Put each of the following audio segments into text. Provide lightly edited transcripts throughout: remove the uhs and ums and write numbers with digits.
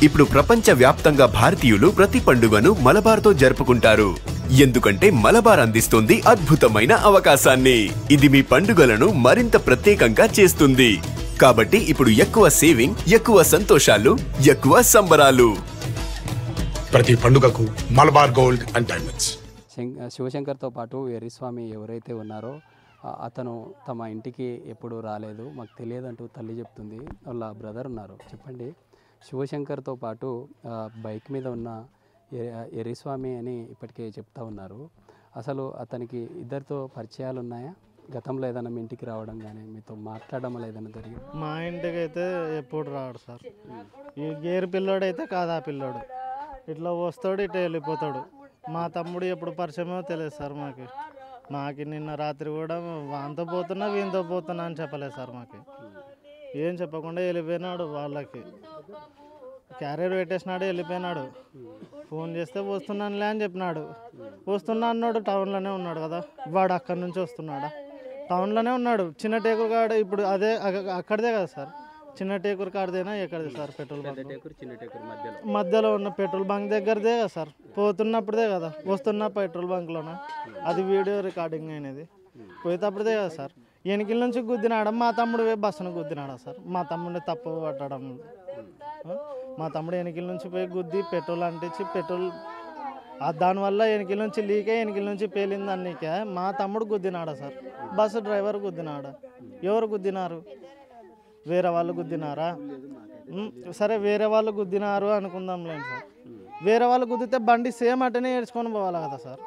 ఇప్పుడు ప్రపంచ వ్యాప్తంగా భారతీయులు ప్రతి పండుగను మలబార్తో జరుపుకుంటారు. ఎందుకంటే మలబార్ అందిస్తుంది అద్భుతమైన అవకాశాన్ని. ఇది మీ పండుగలను మరింత ప్రత్యేకంగా చేస్తుంది. కాబట్టి ఇప్పుడు ఎక్కువ సేవింగ్, ఎక్కువ సంతోషాలు, ఎక్కువ సంబరాలు. ప్రతి పండుగకు మలబార్ గోల్డ్ అండ్ డైమండ్స్. శివశంకర్తో పాటు ఎర్రిస్వామి ఎవరైతే ఉన్నారో అతను తమ ఇంటికి ఎప్పుడు రాలేదు, మాకు తెలియదంటూ తల్లి చెప్తుంది. వాళ్ళ బ్రదర్ ఉన్నారు. చెప్పండి, శివశంకర్తో పాటు బైక్ మీద ఉన్న ఎర్రిస్వామి అని ఇప్పటికే చెప్తా ఉన్నారు. అసలు అతనికి ఇద్దరితో పరిచయాలు ఉన్నాయా? గతంలో ఏదైనా మీ ఇంటికి రావడం కానీ మీతో మాట్లాడడం ఏదైనా జరిగింది? మా ఇంటికి అయితే ఎప్పుడు రాడు సార్. ఈ గేరు పిల్లోడు అయితే కాదు, ఆ పిల్లోడు ఇట్లా వస్తాడు, ఇట్లా వెళ్ళిపోతాడు. మా తమ్ముడు ఎప్పుడు పరిచయమో తెలియదు సార్ మాకు నిన్న రాత్రి కూడా వాంతో పోతున్నా వీంతో పోతున్నా అని చెప్పలేదు సార్. ఏం చెప్పకుండా వెళ్ళిపోయినాడు. వాళ్ళకి క్యారియర్ పెట్టేసినాడు, వెళ్ళిపోయినాడు. ఫోన్ చేస్తే వస్తున్నానులే అని చెప్పినాడు. వస్తున్నా అన్నాడు. టౌన్లోనే ఉన్నాడు కదా వాడు. అక్కడి నుంచి వస్తున్నాడా? టౌన్లోనే ఉన్నాడు. చిన్న టేకురు కాడ ఇప్పుడు అదే అక్కడిదే కదా సార్. చిన్న టేకురు కాడదేనా ఎక్కడిది సార్? పెట్రోల్ బంక్ మధ్యలో ఉన్న పెట్రోల్ బంక్ దగ్గరదే కదా సార్. పోతున్నప్పుడే కదా, వస్తున్న పెట్రోల్ బంక్లోనా? అది వీడియో రికార్డింగ్ అయినది. పోయేటప్పుడే కదా సార్. వెనకిల నుంచి గుద్దినాడా? మా తమ్ముడు బస్సును గుద్దినాడా సార్? మా తమ్ముడిని తప్పు పట్టడం. మా తమ్ముడు వెనకిల నుంచి పోయి గుద్ది పెట్రోల్ అంటించి పెట్రోల్ దానివల్ల వెనకిల నుంచి లీక్ అయ్యి వెనకిల నుంచి పేలింది అన్నీకే మా తమ్ముడు గుద్దినాడా సార్? బస్సు డ్రైవర్ గుద్దినాడా? ఎవరు గుద్దినారు? వేరే వాళ్ళు గుద్దినారా? సరే, వేరే వాళ్ళు గుద్దినారు అనుకుందాంలేండి సార్. వేరే వాళ్ళు గుద్దితే బండి సేమ్ అటనే ఏడ్చుకొని పోవాలి కదా సార్.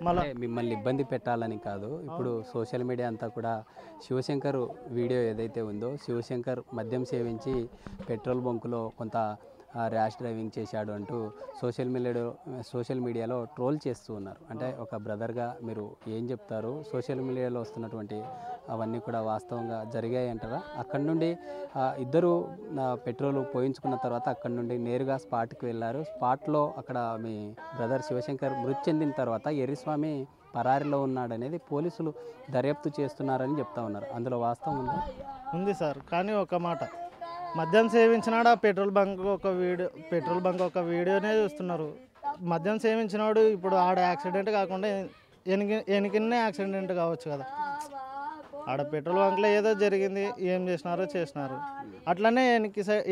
మళ్ళీ మిమ్మల్ని ఇబ్బంది పెట్టాలని కాదు. ఇప్పుడు సోషల్ మీడియా అంతా కూడా శివశంకర్ వీడియో ఏదైతే ఉందో, శివశంకర్ మద్యం సేవించి పెట్రోల్ బంకులో కొంత ర్యాష్ డ్రైవింగ్ చేశాడు అంటూ సోషల్ మీడియాలో ట్రోల్ చేస్తూ ఉన్నారు. అంటే ఒక బ్రదర్గా మీరు ఏం చెప్తారు? సోషల్ మీడియాలో వస్తున్నటువంటి అవన్నీ కూడా వాస్తవంగా జరిగాయి అంటారా? అక్కడి నుండి ఇద్దరు పెట్రోల్ పోయించుకున్న తర్వాత అక్కడి నుండి నేరుగా స్పాట్కి వెళ్ళారు. స్పాట్లో అక్కడ మీ బ్రదర్ శివశంకర్ మృతి చెందిన తర్వాత ఎర్రిస్వామి పరారిలో ఉన్నాడనేది పోలీసులు దర్యాప్తు చేస్తున్నారని చెప్తా ఉన్నారు. అందులో వాస్తవం ఉందా? ఉంది సార్. కానీ ఒక మాట, మద్యం సేవించినాడు. ఆ పెట్రోల్ బంక్ ఒక వీడియోనే చూస్తున్నారు. మద్యం సేవించినాడు. ఇప్పుడు ఆడ యాక్సిడెంట్ కాకుండా వెనకనే యాక్సిడెంట్ కావచ్చు కదా. ఆడ పెట్రోల్ బంక్లో ఏదో జరిగింది, ఏం చేసినారు. అట్లనే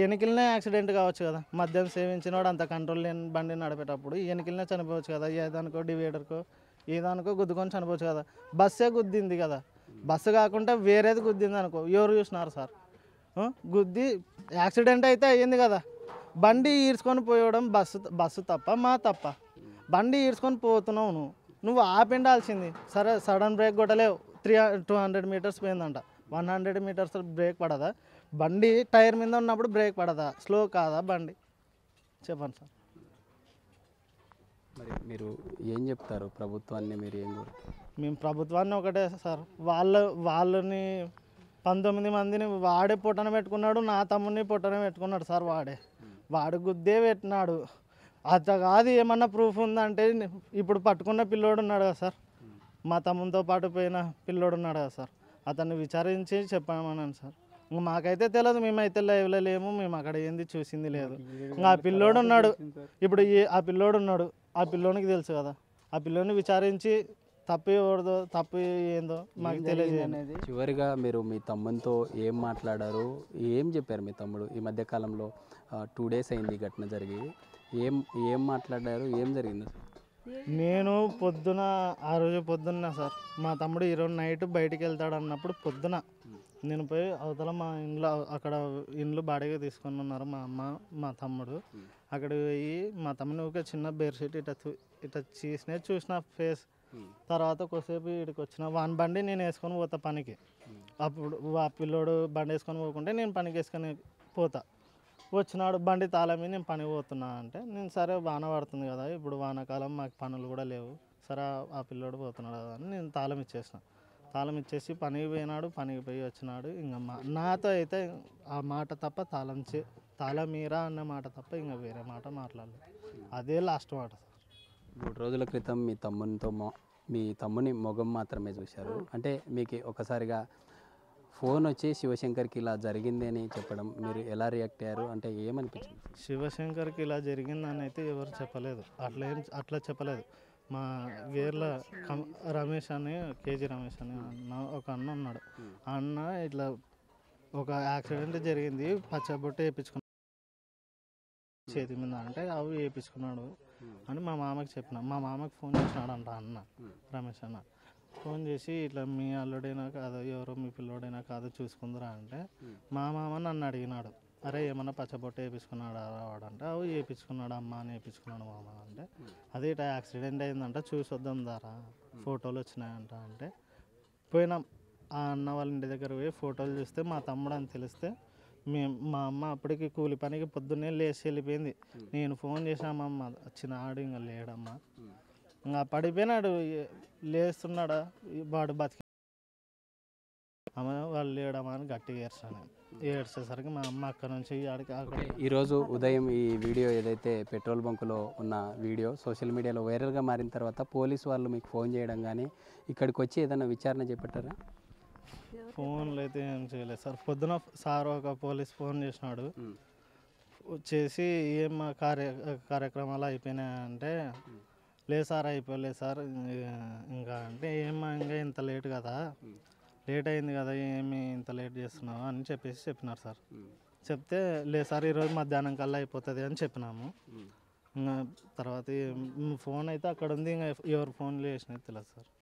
వెనకిలనే యాక్సిడెంట్ కావచ్చు కదా. మద్యం సేవించినాడు, అంత కంట్రోల్ లేని బండి నడిపేటప్పుడు వెనకిలనే చనిపోవచ్చు కదా. ఏదానికో డివైడర్కో ఏదానికో గుద్దుకొని చనిపోవచ్చు కదా. బస్సే గుద్దింది కదా. బస్సు కాకుండా వేరేది గుద్దింది అనుకో, ఎవరు చూసినారు సార్? గుద్ది యాక్సిడెంట్ అయితే అయ్యింది కదా. బండి ఈడ్చుకొని పోయడం బస్సు తప్ప మా తప్ప? బండి ఈడ్చుకొని పోతున్నావు నువ్వు ఆపిండాల్సింది. సరే, సడన్ బ్రేక్ కొట్టలేవు. 200 మీటర్స్ పోయిందంట. 100 మీటర్స్ బ్రేక్ పడదా? బండి టైర్ మీద ఉన్నప్పుడు బ్రేక్ పడదా? స్లో కాదా బండి? చెప్పండి సార్. మరి మీరు ఏం చెప్తారు ప్రభుత్వాన్ని? మీరు ఏం కోరుతారు? మేము ప్రభుత్వాన్ని ఒకటే సార్, వాళ్ళని 19 మందిని వాడే పొట్టన పెట్టుకున్నాడు. నా తమ్ముడిని పొట్టన పెట్టుకున్నాడు సార్. వాడు గుద్దే పెట్టినాడు. అత కాదు ఏమన్నా ప్రూఫ్ ఉందంటే ఇప్పుడు పట్టుకున్న పిల్లోడు ఉన్నాడు కదా సార్. మా తమ్మునితో పాటు పోయిన పిల్లోడు ఉన్నాడు కదా సార్. అతన్ని విచారించి చెప్పమన్నాను సార్. మాకైతే తెలియదు, మేమైతే లైవ్లో లేము, మేము అక్కడ ఏంది చూసింది లేదు. ఇంకా ఆ పిల్లోడు ఉన్నాడు. ఇప్పుడు ఆ పిల్లోడు ఉన్నాడు. ఆ పిల్లోనికి తెలుసు కదా. ఆ పిల్లోని విచారించి తప్పు ఎవరిదో తప్పు ఏందో మాకు తెలియజేయండి. చివరిగా మీరు మీ తమ్మునితో ఏం మాట్లాడారు? ఏం చెప్పారు మీ తమ్ముడు? ఈ మధ్యకాలంలో 2 days అయింది ఘటన జరిగి. ఏం మాట్లాడారు? ఏం జరిగింది? నేను ఆ రోజు పొద్దున్న సార్, మా తమ్ముడు ఈరోజు నైట్ బయటికి వెళ్తాడు అన్నప్పుడు పొద్దున నేను పోయి అవతల మా ఇంట్లో, అక్కడ ఇండ్లు బాడిగా తీసుకొని ఉన్నారు మా అమ్మ మా తమ్ముడు. అక్కడికి పోయి మా తమ్ముని ఒక చిన్న బెడ్షీట్ ఇట్లా చూసిన ఫేస్. తర్వాత కొద్దిసేపు ఇక్కడికి వచ్చిన వాని బండి నేను వేసుకొని పోతా పనికి. అప్పుడు ఆ పిల్లోడు బండి వేసుకొని పోకుంటే నేను పనికి వేసుకొని పోతా. వచ్చినాడు బండి తాళమి, నేను పనికి పోతున్నా అంటే నేను సరే వాన పడుతుంది కదా, ఇప్పుడు వానాకాలం మాకు పనులు కూడా లేవు, సరే ఆ పిల్లోడు పోతున్నాడు కదా అని నేను తాళం ఇచ్చేసి పనికి పోయినాడు. పనికి పోయి వచ్చినాడు. ఇంకా నాతో అయితే ఆ మాట తప్ప తాళమీరా అన్న మాట తప్ప ఇంకా వేరే మాట మాట్లాడలేదు. అదే లాస్ట్ మాట సార్. 3 రోజుల క్రితం మీ తమ్ముని మొగం మాత్రమే చూశారు. అంటే మీకు ఒకసారిగా ఫోన్ వచ్చి శివశంకర్కి ఇలా జరిగింది అని చెప్పడం మీరు ఎలా రియాక్ట్ అయ్యారు, అంటే ఏమనిపించింది? శివశంకర్కి ఇలా జరిగిందని అయితే ఎవరు చెప్పలేదు, అట్లా చెప్పలేదు. మా గేర్ల రమేష్ అని కేజీ రమేష్ అని ఒక అన్న ఉన్నాడు. ఆ అన్న ఇట్లా ఒక యాక్సిడెంట్ జరిగింది, పచ్చబొట్టు వేయించుకున్నాడు చేతి మీద అంటే అవి వేయించుకున్నాడు అని మా మామకి చెప్పిన. మా మామకి ఫోన్ చేసినాడంట అన్న రమేష్ అన్న. ఫోన్ చేసి ఇట్లా మీ అల్లుడైనా కాదు, ఎవరో మీ పిల్లోడైనా కాదు చూసుకుందరా అంటే మా మామ నన్ను అడిగినాడు, అరే ఏమన్నా పచ్చబొట్టు వేయించుకున్నాడా వాడంటే అవి వేయించుకున్నాడు అమ్మ అని వేయించుకున్నాడు మామ అంటే, అదే ఇట్లా యాక్సిడెంట్ అయిందంట చూసి వద్దాం దారా ఫోటోలు వచ్చినాయంట అంటే పోయినాం. ఆ అన్న వాళ్ళ ఇంటి దగ్గర పోయి ఫోటోలు చూస్తే మా తమ్ముడు అని తెలిస్తే మా అమ్మ అప్పటికి కూలి పనికి పొద్దున్నే లేచి వెళ్ళిపోయింది. నేను ఫోన్ చేసామమ్మ వచ్చిన ఆడు ఇంకా లేడమ్మా, ఇంకా పడిపోయినాడు, లేస్తున్నాడా వాడు బతికి అమ్మ వాళ్ళు లేడమ్మా అని గట్టిగా ఏడ్చాను. ఏడ్చేసరికి మా అమ్మ అక్కడ నుంచి అక్కడ ఈరోజు ఉదయం ఈ వీడియో ఏదైతే పెట్రోల్ బంకులో ఉన్న వీడియో సోషల్ మీడియాలో వైరల్గా మారిన తర్వాత పోలీసు వాళ్ళు మీకు ఫోన్ చేయడం కానీ ఇక్కడికి వచ్చి ఏదైనా విచారణ చేపట్టారా? ఫోన్లు అయితే ఏం చేయలేదు సార్. పొద్దున సార్ ఒక పోలీస్ ఫోన్ చేసినాడు, చేసి ఏం కార్యక్రమాలు అయిపోయినాయంటే లేదు సార్ అయిపోలేదు సార్ ఇంకా అంటే ఏమా ఇంకా ఇంత లేట్ కదా, లేట్ అయింది కదా ఏమి ఇంత లేట్ చేస్తున్నావు అని చెప్పినారు సార్. చెప్తే లేదు సార్ ఈరోజు మధ్యాహ్నం కల్లా అయిపోతుంది అని చెప్పినాము. ఇంకా తర్వాత ఫోన్ అయితే అక్కడ ఉంది, ఇంకా ఎవరు ఫోన్లు చేసినది తెలియదు సార్.